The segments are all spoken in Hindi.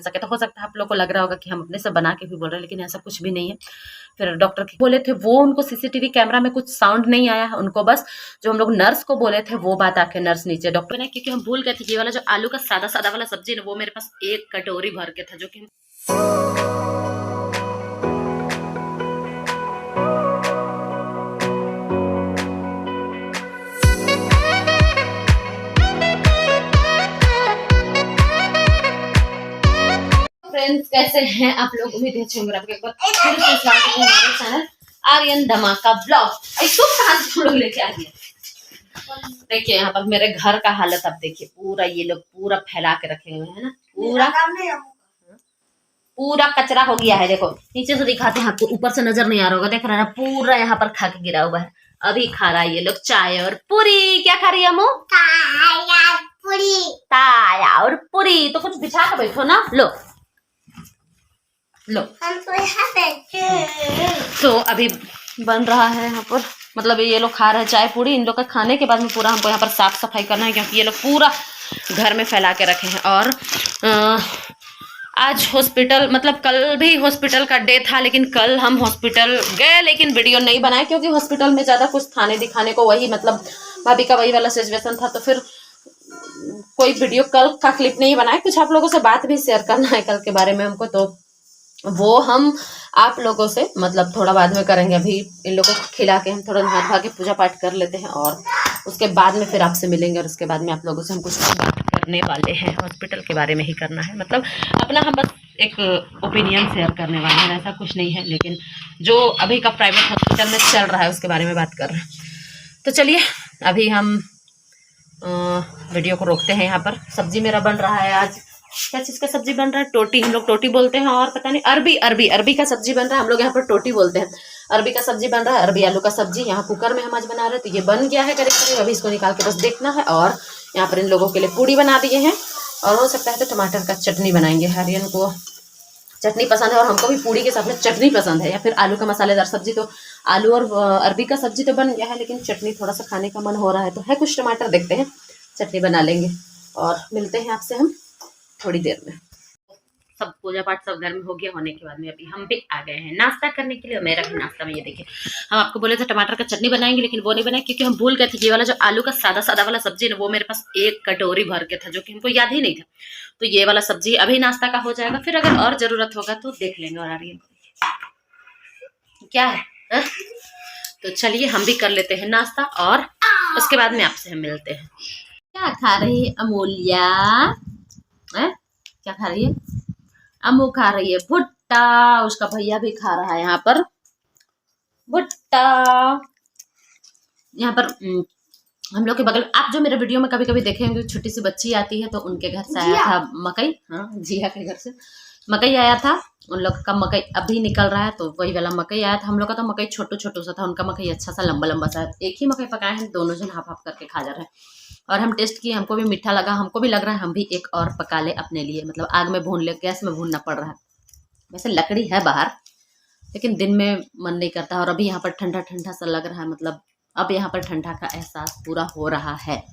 सके। तो हो सकता है आप लोग को लग रहा होगा कि हम अपने से बना के भी बोल रहे हैं, लेकिन ऐसा कुछ भी नहीं है। फिर डॉक्टर बोले थे वो, उनको सीसीटीवी कैमरा में कुछ साउंड नहीं आया है, उनको बस जो हम लोग नर्स को बोले थे वो बात आके नर्स नीचे डॉक्टर ने, क्योंकि हम भूल गए थे ये वाला जो आलू का सादा सादा वाला सब्जी है ना, वो मेरे पास एक कटोरी भर के था, जो कि फ्रेंड्स कैसे हैं आप लोग, उम्मीद है अच्छे होंगे। आपके एक बार फिर से स्वागत है हमारे चैनल आर्यन धमाका ब्लॉग। कहाँ से लोग लेके आ गए, देखिए यहाँ पर मेरे घर का हालत आप देखिए, पूरा ये लोग पूरा फैला के रखे हुए हैं ना, पूरा कचरा हो गया है। देखो नीचे से दिखाते हैं आपको, ऊपर से नजर नहीं आ रहा होगा, देख रहे हैं पूरा यहाँ पर खा के गिरा हुआ है। अभी खा रहा है ये लोग चाय और पूरी। क्या खा रही है अम्मू? ताया और पूरी। तो कुछ बिछा के बैठो ना, लो लो। तो अभी बन रहा है यहाँ पर, मतलब ये लोग खा रहे हैं चाय पूरी। इन लोग का खाने के बाद में पूरा हमको यहाँ पर साफ सफाई करना है, क्योंकि ये लोग पूरा घर में फैला के रखे हैं। और आज हॉस्पिटल, मतलब कल भी हॉस्पिटल का डे था, लेकिन कल हम हॉस्पिटल गए लेकिन वीडियो नहीं बनाए, क्योंकि हॉस्पिटल में ज़्यादा कुछ थाने दिखाने को, वही मतलब भाभी का वही वाला सिचुएशन था। तो फिर कोई वीडियो कल का क्लिप नहीं बनाए। कुछ आप लोगों से बात भी शेयर करना है कल के बारे में हमको, तो वो हम आप लोगों से मतलब थोड़ा बाद में करेंगे। अभी इन लोगों को खिला के हम थोड़ा नहा धो के पूजा पाठ कर लेते हैं, और उसके बाद में फिर आपसे मिलेंगे। और उसके बाद में आप लोगों से हम कुछ बात करने वाले हैं, हॉस्पिटल के बारे में ही करना है, मतलब अपना हम बस एक ओपिनियन शेयर करने वाले हैं, ऐसा कुछ नहीं है। लेकिन जो अभी का प्राइवेट हॉस्पिटल में चल रहा है उसके बारे में बात कर रहे हैं। तो चलिए अभी हम वीडियो को रोकते हैं। यहाँ पर सब्जी मेरा बन रहा है आज, क्या चीज का सब्जी बन रहा है? टोटी, हम लोग टोटी बोलते हैं, और पता नहीं अरबी का सब्जी बन रहा है, हम लोग यहाँ पर टोटी बोलते हैं। अरबी का सब्जी बन रहा है, अरबी आलू का सब्जी। यहाँ कुकर में हम आज बना रहे हैं, तो ये बन गया है करीब करीब। अभी इसको निकाल के बस देखना है। और यहाँ पर इन लोगों के लिए पूड़ी बना दिए हैं, और हो सकता है तो टमाटर का चटनी बनाएंगे। आर्यन को चटनी पसंद है, और हमको भी पूड़ी के साथ में चटनी पसंद है, या फिर आलू का मसालेदार सब्जी। तो आलू और अरबी का सब्जी तो बन गया है, लेकिन चटनी थोड़ा सा खाने का मन हो रहा है, तो है कुछ टमाटर, देखते हैं चटनी बना लेंगे। और मिलते हैं आपसे हम थोड़ी देर में। सब पूजा पाठ सब घर में हो गया, होने के बाद में अभी हम भी आ गए हैं नाश्ता करने के लिए। मेरा भी नाश्ता में ये देखिए, हम आपको बोले थे टमाटर का चटनी बनाएंगे, लेकिन वो नहीं बनाए, क्योंकि हम भूल गए थे ये वाला जो आलू का सादा सादा वाला सब्जी ना, वो मेरे पास एक कटोरी भर के था, जो कि हमको याद ही नहीं था। तो ये वाला सब्जी अभी नाश्ता का हो जाएगा, फिर अगर और जरूरत होगा तो देख लेंगे। और आर्यन क्या है? तो चलिए हम भी कर लेते हैं नाश्ता, और उसके बाद में आपसे हम मिलते हैं। क्या खा रही है अमूल्या? क्या खा रही है? अम्मू खा रही है भुट्टा, उसका भैया भी खा रहा है यहाँ पर भुट्टा। यहाँ पर हम लोग के बगल, आप जो मेरे वीडियो में कभी कभी देखेंगे, छोटी सी बच्ची आती है, तो उनके घर से आया था मकई। हाँ, जिया के घर से मकई आया था। उन लोग का मकई अभी निकल रहा है, तो वही वाला मकई आया था। हम लोग का तो मकई छोटू छोटू सा था, उनका मकई अच्छा सा लंबा लंबा सा। एक ही मकई पकाए हैं, दोनों जन हाफ हाफ करके खा जा रहे हैं। और हम टेस्ट किए, हमको भी मीठा लगा, हमको भी लग रहा है हम भी एक और पका ले अपने लिए, मतलब आग में भून ले, गैस में भूनना पड़ रहा है। वैसे लकड़ी है बाहर, लेकिन दिन में मन नहीं करता। और अभी यहाँ पर ठंडा ठंडा सा लग रहा है, मतलब अब यहाँ पर ठंडा का एहसास पूरा हो रहा है।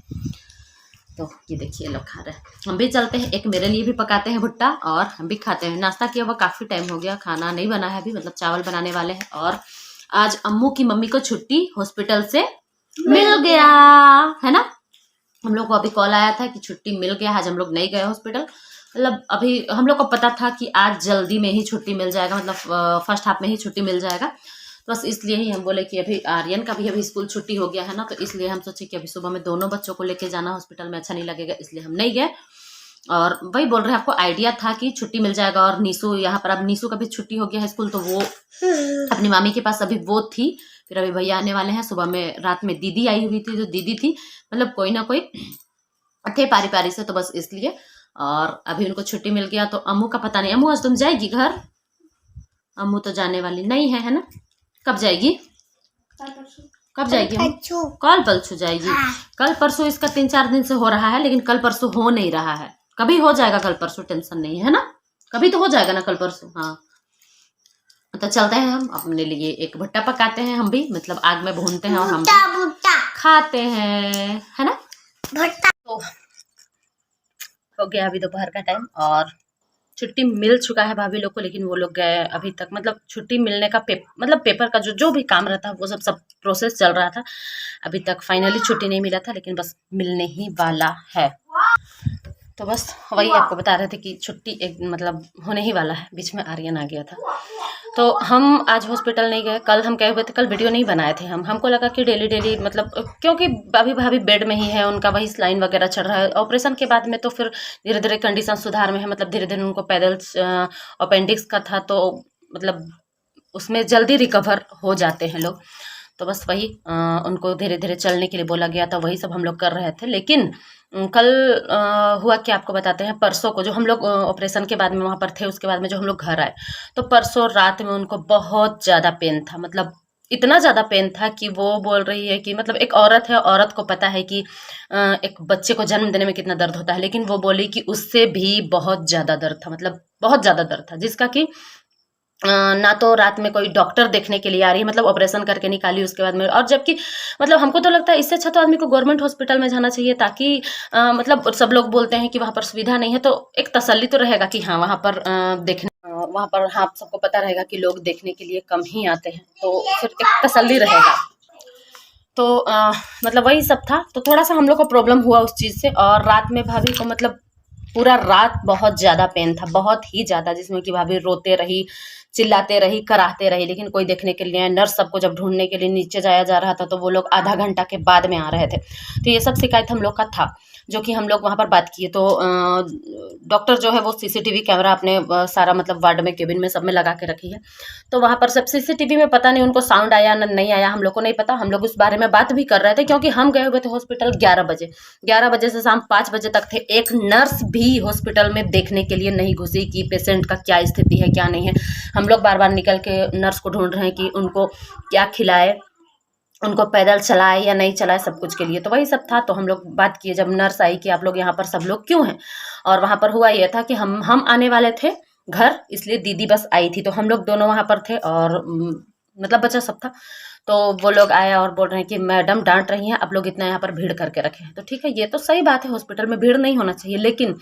तो ये देखिए लोग खा रहे हैं, हम भी चलते हैं, एक मेरे लिए भी पकाते हैं भुट्टा, और हम भी खाते हैं। नाश्ता किया हुआ काफ़ी टाइम हो गया, खाना नहीं बना है अभी, मतलब चावल बनाने वाले हैं। और आज अम्मू की मम्मी को छुट्टी हॉस्पिटल से मिल गया है ना। हम लोग को अभी कॉल आया था कि छुट्टी मिल गया, आज हम लोग नहीं गए हॉस्पिटल। मतलब अभी हम लोग को पता था कि आज जल्दी में ही छुट्टी मिल जाएगा, मतलब फर्स्ट हाफ में ही छुट्टी मिल जाएगा। तो बस इसलिए ही हम बोले कि अभी आर्यन का भी अभी स्कूल छुट्टी हो गया है ना, तो इसलिए हम सोचे कि अभी सुबह में दोनों बच्चों को लेके जाना हॉस्पिटल में अच्छा नहीं लगेगा, इसलिए हम नहीं गए। और वही बोल रहे हैं, आपको आइडिया था कि छुट्टी मिल जाएगा। और नीसू यहाँ पर, अब नीसू का भी छुट्टी हो गया है स्कूल, तो वो अपनी मामी के पास अभी वो थी। फिर अभी भैया आने वाले हैं, सुबह में रात में दीदी आई हुई थी, जो दीदी थी मतलब कोई ना कोई थे पारी पारी से, तो बस इसलिए। और अभी उनको छुट्टी मिल गया, तो अम्मू का पता नहीं। अम्मू आज तुम जाएगी घर? अम्मू तो जाने वाली नहीं है, है ना? कब जाएगी? कब जाएगी? कल परसों जाएगी। कल परसों इसका 3-4 दिन से हो रहा है, लेकिन कल परसों हो नहीं रहा है। कभी हो जाएगा कल परसों, टेंशन नहीं है ना, कभी तो हो जाएगा ना कल परसों। हाँ, तो चलते हैं, हम अपने लिए एक भुट्टा पकाते हैं, हम भी मतलब आग में भूनते हैं, और हम खाते हैं, है ना भुट्टा। तो हो गया अभी दोपहर का टाइम, और छुट्टी मिल चुका है भाभी लोग को, लेकिन वो लोग गए अभी तक, मतलब छुट्टी मिलने का मतलब पेपर का जो भी काम रहता है वो सब प्रोसेस चल रहा था। अभी तक फाइनली छुट्टी नहीं मिला था, लेकिन बस मिलने ही वाला है। तो बस वही आपको बता रहे थे कि छुट्टी एक मतलब होने ही वाला है। बीच में आर्यन आ गया था, तो हम आज हॉस्पिटल नहीं गए। कल हम गए हुए थे, कल वीडियो नहीं बनाए थे हमको लगा कि डेली डेली मतलब, क्योंकि अभी भाभी बेड में ही है, उनका वही स्लाइन वगैरह चल रहा है। ऑपरेशन के बाद में तो फिर धीरे धीरे कंडीशन सुधार में है, मतलब धीरे धीरे उनको पैदल अपेंडिक्स का था, तो मतलब उसमें जल्दी रिकवर हो जाते हैं लोग। तो बस वही उनको धीरे धीरे चलने के लिए बोला गया था, वही सब हम लोग कर रहे थे। लेकिन कल हुआ कि आपको बताते हैं। परसों को जो हम लोग ऑपरेशन के बाद में वहाँ पर थे, उसके बाद में जो हम लोग घर आए, तो परसों रात में उनको बहुत ज़्यादा पेन था। मतलब इतना ज़्यादा पेन था कि वो बोल रही है कि मतलब एक औरत है, औरत को पता है कि एक बच्चे को जन्म देने में कितना दर्द होता है, लेकिन वो बोली कि उससे भी बहुत ज़्यादा दर्द था, मतलब बहुत ज़्यादा दर्द था, जिसका कि ना तो रात में कोई डॉक्टर देखने के लिए आ रही है, मतलब ऑपरेशन करके निकाली उसके बाद में। और जबकि मतलब हमको तो लगता है इससे अच्छा तो आदमी को गवर्नमेंट हॉस्पिटल में जाना चाहिए, ताकि मतलब सब लोग बोलते हैं कि वहाँ पर सुविधा नहीं है, तो एक तसल्ली तो रहेगा कि हाँ वहाँ पर देखने वहाँ पर हाँ सबको पता रहेगा कि लोग देखने के लिए कम ही आते हैं, तो फिर एक तसल्ली रहेगा। तो मतलब वही सब था। तो थोड़ा सा हम लोग को प्रॉब्लम हुआ उस चीज़ से। और रात में भाभी को मतलब पूरा रात बहुत ज़्यादा पेन था, बहुत ही ज़्यादा, जिसमें कि भाभी रोते रही, चिल्लाते रही, कराहते रही, लेकिन कोई देखने के लिए। नर्स सबको जब ढूंढने के लिए नीचे जाया जा रहा था, तो वो लोग आधा घंटा के बाद में आ रहे थे। तो ये सब शिकायत हम लोग का था, जो कि हम लोग वहाँ पर बात किए। तो डॉक्टर जो है वो सीसीटीवी कैमरा अपने सारा मतलब वार्ड में, केबिन में, सब में लगा के रखी है। तो वहाँ पर सब सीसीटीवी में पता नहीं उनको साउंड आया ना नहीं आया, हम लोग को नहीं पता। हम लोग उस बारे में बात भी कर रहे थे, क्योंकि हम गए हुए थे हॉस्पिटल 11 बजे। 11 बजे से शाम 5 बजे तक थे। एक नर्स भी हॉस्पिटल में देखने के लिए नहीं घुसी कि पेशेंट का क्या स्थिति है क्या नहीं है। हम लोग बार बार निकल के नर्स को ढूंढ रहे हैं कि उनको क्या खिलाए, उनको पैदल चलाए या नहीं चलाए, सब कुछ के लिए। तो वही सब था। तो हम लोग बात किए जब नर्स आई कि आप लोग यहाँ पर सब लोग क्यों हैं। और वहाँ पर हुआ ये था कि हम आने वाले थे घर, इसलिए दीदी बस आई थी, तो हम लोग दोनों वहाँ पर थे। और मतलब बच्चा सब था। तो वो लोग आया और बोल रहे हैं कि मैडम डांट रही हैं, आप लोग इतना यहाँ पर भीड़ करके रखे हैं। तो ठीक है, ये तो सही बात है, हॉस्पिटल में भीड़ नहीं होना चाहिए। लेकिन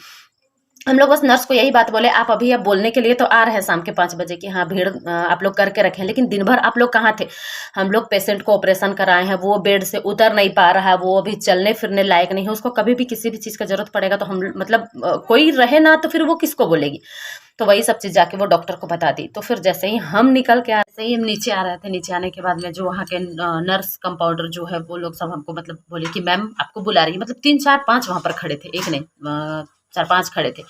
हम लोग बस नर्स को यही बात बोले, आप अभी अब बोलने के लिए तो आ रहे हैं शाम के 5 बजे कि हाँ भीड़ आप लोग करके रखें, लेकिन दिन भर आप लोग कहाँ थे। हम लोग पेशेंट को ऑपरेशन कराए हैं, वो बेड से उतर नहीं पा रहा है, वो अभी चलने फिरने लायक नहीं है, उसको कभी भी किसी भी चीज़ का जरूरत पड़ेगा तो हम मतलब कोई रहे ना तो फिर वो किसको बोलेगी। तो वही सब चीज़ जाके वो डॉक्टर को बता दी। तो फिर जैसे ही हम निकल के आए, जैसे ही हम नीचे आ रहे थे, नीचे आने के बाद में जो वहाँ के नर्स कंपाउंडर जो है वो लोग सब हमको मतलब बोले कि मैम आपको बुला रही है। मतलब 3 4 5 वहाँ पर खड़े थे, एक नहीं 4 5 खड़े थे।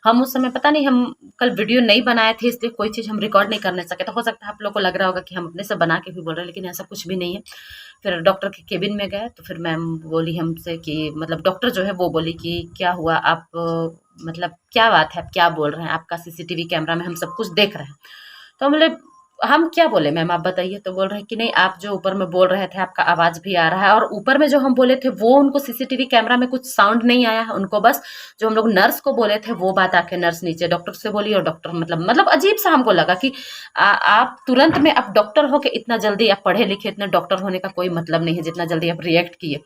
हम उस समय पता नहीं, हम कल वीडियो नहीं बनाए थे, इसलिए कोई चीज़ हम रिकॉर्ड नहीं करने सके। तो हो सकता है आप लोग को लग रहा होगा कि हम अपने से बना के भी बोल रहे हैं, लेकिन ऐसा कुछ भी नहीं है। फिर डॉक्टर के केबिन में गए, तो फिर मैम बोली हमसे कि मतलब डॉक्टर जो है वो बोली कि क्या हुआ आप मतलब क्या बात है, आप क्या बोल रहे हैं, आपका सीसीटीवी कैमरा में हम सब कुछ देख रहे हैं। तो हम बोले हम क्या बोले मैम आप बताइए। तो बोल रहे हैं कि नहीं, आप जो ऊपर में बोल रहे थे आपका आवाज़ भी आ रहा है, और ऊपर में जो हम बोले थे वो उनको सीसीटीवी कैमरा में कुछ साउंड नहीं आया है। उनको बस जो हम लोग नर्स को बोले थे वो बात आके नर्स नीचे डॉक्टर से बोली, और डॉक्टर मतलब अजीब सा हमको लगा कि आप तुरंत में, आप डॉक्टर हो के इतना जल्दी, आप पढ़े लिखे, इतना डॉक्टर होने का कोई मतलब नहीं है जितना जल्दी आप रिएक्ट किए।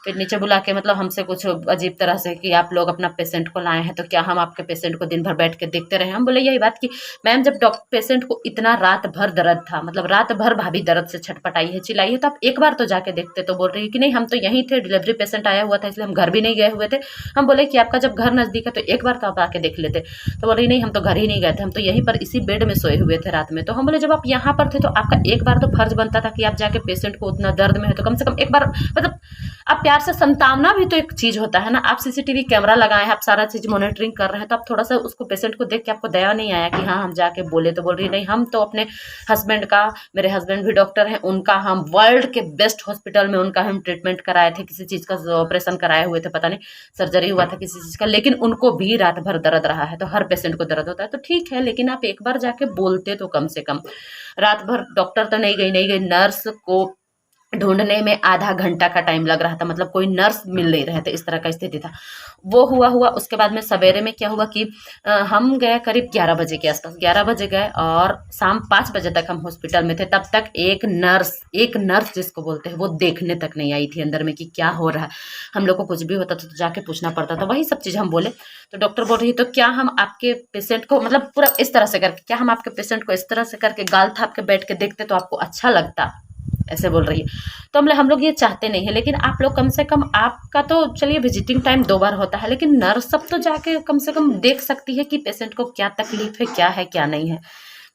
फिर नीचे बुला के मतलब हमसे कुछ अजीब तरह से कि आप लोग अपना पेशेंट को लाए हैं, तो क्या हम आपके पेशेंट को दिन भर बैठ के देखते रहे। हम बोले यही बात कि मैम जब पेशेंट को इतना रात भर दर्द था, मतलब रात भर भाभी दर्द से छटपटाई है, चिल्लाई है, तो आप एक बार तो जाके देखते। तो बोल रही है कि नहीं हम तो यहीं थे, डिलीवरी पेशेंट आया हुआ था इसलिए हम घर भी नहीं गए हुए थे। हम बोले कि आपका जब घर नज़दीक है तो एक बार तो आप आके देख लेते। तो बोल रही नहीं हम तो घर ही नहीं गए थे, हम तो यहीं पर इसी बेड में सोए हुए थे रात में। तो हम बोले जब आप यहाँ पर थे तो आपका एक बार तो फर्ज बनता था कि आप जाके पेशेंट को, उतना दर्द में है तो कम से कम एक बार मतलब आप प्यार से संतावना भी तो एक चीज होता है ना। आप सीसीटीवी कैमरा लगाए हैं, आप सारा चीज मॉनिटरिंग कर रहे हैं, तो आप थोड़ा सा उसको पेशेंट को देख के आपको दया नहीं आया कि हाँ हम जाके बोले। तो बोल रही नहीं हम तो अपने हस्बैंड का, मेरे हस्बैंड भी डॉक्टर हैं, उनका हम वर्ल्ड के बेस्ट हॉस्पिटल में उनका हम ट्रीटमेंट कराए थे, किसी चीज का ऑपरेशन कराए हुए थे, पता नहीं सर्जरी हुआ था किसी चीज का, लेकिन उनको भी रात भर दर्द रहा है। तो हर पेशेंट को दर्द होता है, तो ठीक है, लेकिन आप एक बार जाके बोलते तो कम से कम। रात भर डॉक्टर तो नहीं गई नर्स को ढूंढने में आधा घंटा का टाइम लग रहा था, मतलब कोई नर्स मिल नहीं रहे थे, इस तरह का स्थिति था। वो हुआ उसके बाद में सवेरे में क्या हुआ कि हम गए करीब 11 बजे के आसपास, 11 बजे गए और शाम 5 बजे तक हम हॉस्पिटल में थे। तब तक एक नर्स जिसको बोलते हैं वो देखने तक नहीं आई थी अंदर में कि क्या हो रहा है। हम लोग को कुछ भी होता था तो जाके पूछना पड़ता था, वही सब चीज़ हम बोले तो डॉक्टर बोल रही है तो क्या हम आपके पेशेंट को मतलब पूरा इस तरह से करके, क्या हम आपके पेशेंट को इस तरह से करके गाल थाप के बैठ के देखते तो आपको अच्छा लगता, ऐसे बोल रही है। तो हम लोग ये चाहते नहीं है, लेकिन आप लोग कम से कम, आपका तो चलिए विजिटिंग टाइम 2 बार होता है, लेकिन नर्स सब तो जाके कम से कम देख सकती है कि पेशेंट को क्या तकलीफ है क्या नहीं है।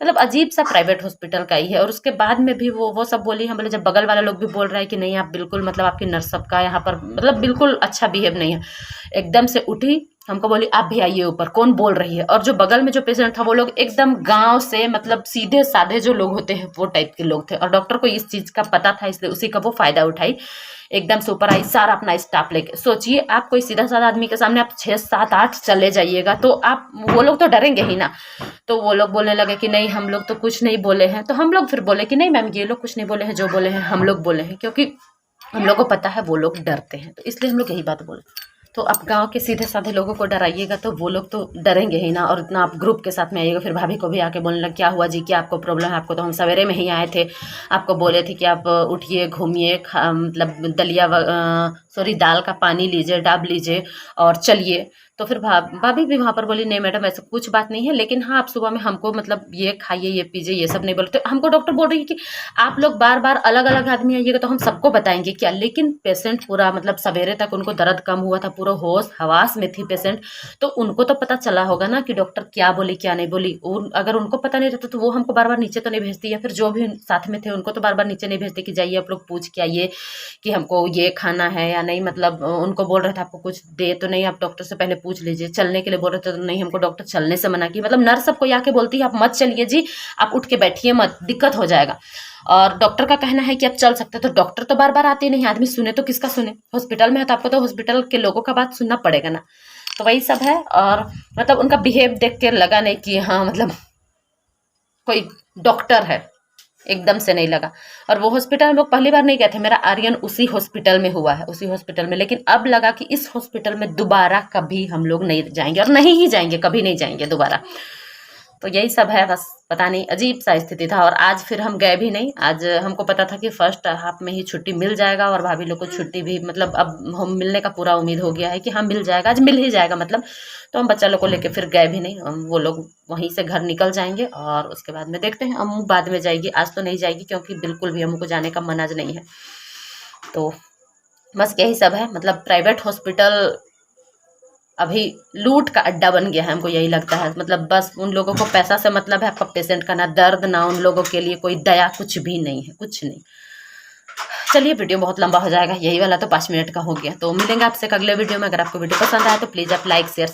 मतलब अजीब सा प्राइवेट हॉस्पिटल का ही है। और उसके बाद में भी वो सब बोली, हम बोले जब बगल वाले लोग भी बोल रहा है कि नहीं आप बिल्कुल, मतलब आपकी नर्स सबका यहाँ पर मतलब बिल्कुल अच्छा बिहेव नहीं है। एकदम से उठी, हमको बोली आप भी आइए ऊपर, कौन बोल रही है। और जो बगल में जो पेशेंट था वो लोग एकदम गांव से, मतलब सीधे साधे जो लोग होते हैं वो टाइप के लोग थे, और डॉक्टर को इस चीज़ का पता था, इसलिए उसी का वो फायदा उठाई। एकदम से ऊपर आई, सारा अपना स्टाफ लेके। सोचिए आप कोई सीधा साधा आदमी के सामने आप 6, 7, 8 चले जाइएगा तो आप, वो लोग तो डरेंगे ही ना। तो वो लोग बोलने लगे कि नहीं हम लोग तो कुछ नहीं बोले हैं। तो हम लोग फिर बोले कि नहीं मैम ये लोग कुछ नहीं बोले हैं, जो बोले हैं हम लोग बोले हैं, क्योंकि हम लोग को पता है वो लोग डरते हैं, तो इसलिए हम लोग यही बात बोले। तो आप गांव के सीधे साधे लोगों को डराइएगा तो वो लोग तो डरेंगे ही ना। और इतना आप ग्रुप के साथ में आइएगा, फिर भाभी को भी आके बोलने लग क्या हुआ जी, क्या आपको प्रॉब्लम है, आपको तो हम सवेरे में ही आए थे, आपको बोले थे कि आप उठिए घूमिए, मतलब सॉरी दाल का पानी लीजिए, डाब लीजिए और चलिए। तो फिर भाभी भी वहाँ पर बोली नहीं मैडम ऐसा कुछ बात नहीं है, लेकिन हाँ आप सुबह में हमको मतलब ये खाइए ये पीजिए ये सब नहीं बोले। तो हमको डॉक्टर बोल रही है कि आप लोग बार बार अलग अलग आदमी आइएगा तो हम सबको बताएंगे क्या, लेकिन पेशेंट पूरा मतलब सवेरे तक उनको दर्द कम हुआ था, पूरा होश हवास में थी पेशेंट, तो उनको तो पता चला होगा ना कि डॉक्टर क्या बोली क्या नहीं बोली। अगर उनको पता नहीं रहता तो वो हमको बार बार नीचे तो नहीं भेजती, या फिर जो भी साथ में थे उनको तो बार बार नीचे नहीं भेजती कि जाइए आप लोग पूछ के आइए कि हमको ये खाना है या नहीं। मतलब उनको बोल रहे थे आपको कुछ दे तो नहीं, आप डॉक्टर से पहले पूछ लीजिए। चलने के लिए बोल रहे थे तो नहीं, हमको डॉक्टर चलने से मना की। मतलब नर्स सबको आके बोलती है आप मत चलिए जी, आप उठ के बैठिए मत, दिक्कत हो जाएगा। और डॉक्टर का कहना है कि आप चल सकते, तो डॉक्टर तो बार बार आते नहीं, आदमी सुने तो किसका सुने, हॉस्पिटल में है तो आपको तो हॉस्पिटल के लोगों का बात सुनना पड़ेगा ना। तो वही सब है। और मतलब उनका बिहेव देख के लगा नहीं कि हाँ मतलब कोई डॉक्टर है, एकदम से नहीं लगा। और वो हॉस्पिटल हम लोग पहली बार नहीं गए थे, मेरा आर्यन उसी हॉस्पिटल में हुआ है, उसी हॉस्पिटल में, लेकिन अब लगा कि इस हॉस्पिटल में दोबारा कभी हम लोग नहीं जाएंगे, और नहीं ही जाएंगे, कभी नहीं जाएंगे दोबारा। तो यही सब है बस, पता नहीं अजीब सा स्थिति था। और आज फिर हम गए भी नहीं, आज हमको पता था कि फर्स्ट हाफ में ही छुट्टी मिल जाएगा, और भाभी लोग को छुट्टी भी मतलब अब हम मिलने का पूरा उम्मीद हो गया है कि हाँ मिल जाएगा, आज मिल ही जाएगा मतलब। तो हम बच्चा लोग को लेके फिर गए भी नहीं, वो लोग वहीं से घर निकल जाएंगे और उसके बाद में देखते हैं। अम्मू बाद में जाएगी, आज तो नहीं जाएगी क्योंकि बिल्कुल भी अम्मू को जाने का मन आज नहीं है। तो बस यही सब है। मतलब प्राइवेट हॉस्पिटल अभी लूट का अड्डा बन गया है, हमको यही लगता है। मतलब बस उन लोगों को पैसा से मतलब है, आपका पेशेंट का ना दर्द ना उन लोगों के लिए कोई दया, कुछ भी नहीं है, कुछ नहीं। चलिए वीडियो बहुत लंबा हो जाएगा, यही वाला तो 5 मिनट का हो गया। तो मिलेंगे आपसे अगले वीडियो में। अगर आपको वीडियो पसंद आया तो प्लीज़ आप लाइक शेयर